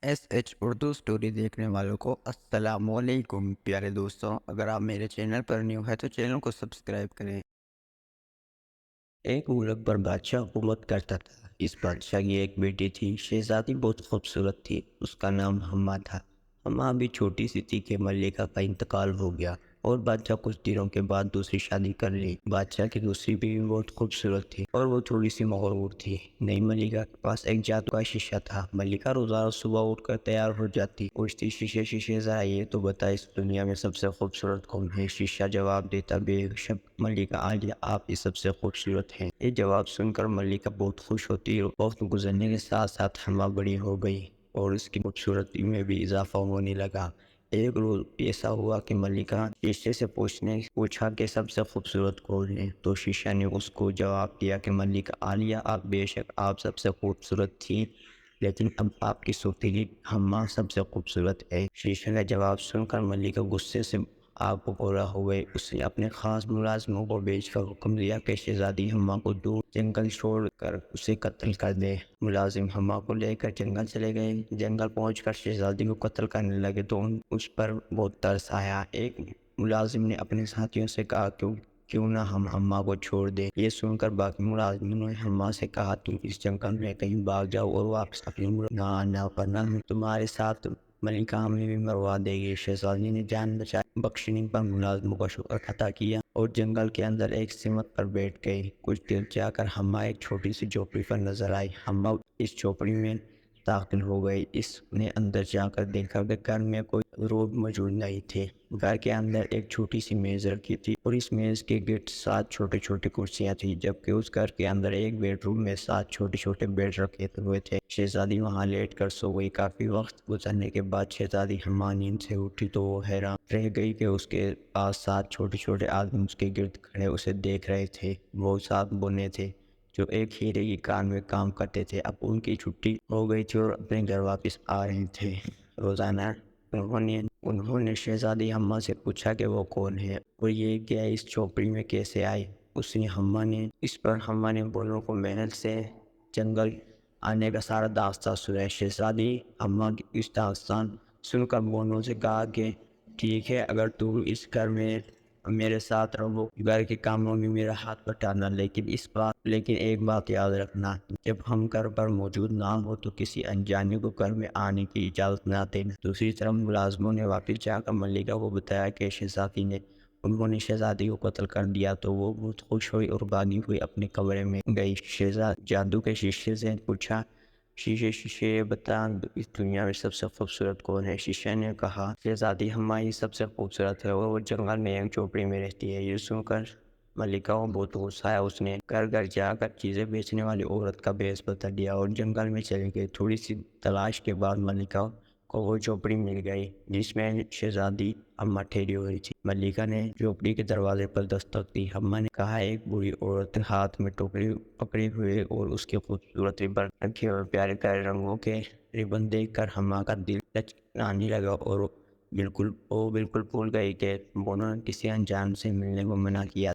S H Urdu story دیکھنے والوں کو السلام علیکم پیارے دوستوں، اگر آپ میرے چینل پر نیو ہے تو چینل کو سبسکرائب کریں۔ ایک ملک پر بادشاہ حکومت کرتا تھا۔ اس بادشاہ کی ایک بیٹی تھی، شہزادی بہت خوبصورت تھی۔ اس کا نام ہما تھا۔ ہما ابھی چھوٹی سی تھی کہ ملکہ کا انتقال ہو گیا اور بادشاہ کچھ دنوں کے بعد دوسری شادی کر لی۔ بادشاہ کی دوسری بیوی بہت خوبصورت تھی اور وہ تھوڑی سی مغرور تھی۔ نئی ملکہ کے پاس ایک جادو کا شیشہ تھا۔ ملکہ روزانہ صبح اٹھ کر تیار ہو جاتی، پوچھتی شیشے شیشے ذرا یہ تو بتا اس دنیا میں سب سے خوبصورت کون ہے؟ شیشہ جواب دیتا، بے شک ملکہ عالیہ، آپ ہی سب سے خوبصورت ہیں۔ یہ جواب سن کر ملکہ بہت خوش ہوتی اور وقت گزرنے کے ساتھ ساتھ ہما بڑی ہو گئی اور اس کی خوبصورتی میں بھی اضافہ ہونے لگا۔ ایک روز ایسا ہوا کہ ملکہ شیشے سے پوچھا کہ سب سے خوبصورت کون ہے؟ تو شیشہ نے اس کو جواب دیا کہ ملکہ عالیہ، آپ بے شک آپ سب سے خوبصورت تھی، لیکن اب آپ کی سوتیلی ہما سب سے خوبصورت ہے۔ شیشہ کا جواب سن کر ملکہ غصے سے آگ ببولا ہو گئی۔ اس نے اپنے خاص ملازموں کو بھیج کر حکم دیا کہ شہزادی ہما کو دور جنگل چھوڑ کر اسے قتل کر دے۔ ملازم ہما کو لے کر جنگل چلے گئے۔ جنگل پہنچ کر شہزادی کو قتل کرنے لگے تو اس پر بہت ترس آیا۔ ایک ملازم نے اپنے ساتھیوں سے کہا کیوں نہ ہم ہما کو چھوڑ دیں۔ یہ سن کر باقی ملازموں نے ہما سے کہا تم اس جنگل میں کہیں بھاگ جاؤ اور واپس اپنے ملک نہ آنا، ورنہ تمہارے ساتھ ملکہ ہمیں بھی مروا دے گی۔ شہزادی نے جان بخشنے پر ملازموں کا شکر ادا کیا اور جنگل کے اندر ایک سمت پر بیٹھ گئی۔ کچھ دیر جا کر ہما ایک چھوٹی سی جھوپڑی پر نظر آئی۔ ہما اس جھوپڑی میں داخل ہو گئی۔ اس نے اندر جا کر دیکھا کہ گھر میں کوئی لوگ موجود نہیں تھے۔ گھر کے اندر ایک چھوٹی سی میز رکھی تھی اور اس میز کے گرد 7 چھوٹے چھوٹے کرسیاں تھیں، جبکہ اس گھر کے اندر ایک بیڈ روم میں 7 چھوٹے چھوٹے بیڈ رکھے ہوئے تھے۔ شہزادی وہاں لیٹ کر سو گئی۔ کافی وقت گزرنے کے بعد شہزادی ہما نیند سے اٹھی تو وہ حیران رہ گئی کہ اس کے پاس 7 چھوٹے چھوٹے آدمی اس کے گرد کھڑے اسے دیکھ رہے تھے۔ وہ 7 بونے تھے جو ایک ہیرے کی کان میں کام کرتے تھے۔ اب ان کی چھٹی ہو گئی تھی اور اپنے گھر واپس آ رہے تھے۔ روزانہ انہوں نے شہزادی ہما سے پوچھا کہ وہ کون ہے اور یہ کیا اس جھوپڑی میں کیسے آئی۔ اس پر ہما نے بونوں کو محنت سے جنگل آنے کا سارا داستان سنایا۔ شہزادی ہما کی اس داستان سن کر بونوں سے کہا کہ ٹھیک ہے، اگر تم اس گھر میں میرے ساتھ رہو، گھر کے کاموں میں میرا ہاتھ بٹانا، لیکن ایک بات یاد رکھنا، جب ہم گھر پر موجود نہ ہو تو کسی انجانے کو گھر میں آنے کی اجازت نہ دینا۔ دوسری طرف ملازموں نے واپس جا کر ملکہ کو بتایا کہ انہوں نے شہزادی کو قتل کر دیا تو وہ بہت خوش ہوئی اور بھاگی ہوئی اپنے کمرے میں گئی۔ شہزادی جادو کے شیشے سے پوچھا، شیشے بتا اس دنیا میں سب سے خوبصورت کون ہے؟ شیشے نے کہا، شہزادی ہما ہی سب سے خوبصورت ہے اور وہ جنگل میں ایک جھوپڑی میں رہتی ہے۔ یہ سن کر ملکہ کو بہت غصہ آیا۔ اس نے گھر جا کر چیزیں بیچنے والی عورت کا بھیس بتا دیا اور جنگل میں چلی گئی۔ تھوڑی سی تلاش کے بعد ملکہ کو وہ جھوپڑی مل گئی جس میں شہزادی ہما ٹھہری ہوئی تھی۔ ملکہ نے جھوپڑی کے دروازے پر دستک دی۔ ہما نے کہا، ایک بوڑھی عورت ہاتھ میں ٹوکری پکڑے ہوئے اور اس کے خوبصورت ربن رکھے ہوئے پیارے پیارے رنگوں کے ربن دیکھ کر ہما کا دل لچکانے لگا اور وہ بالکل بھول گئی کہ بونوں نے کسی انجان سے ملنے کو منع کیا۔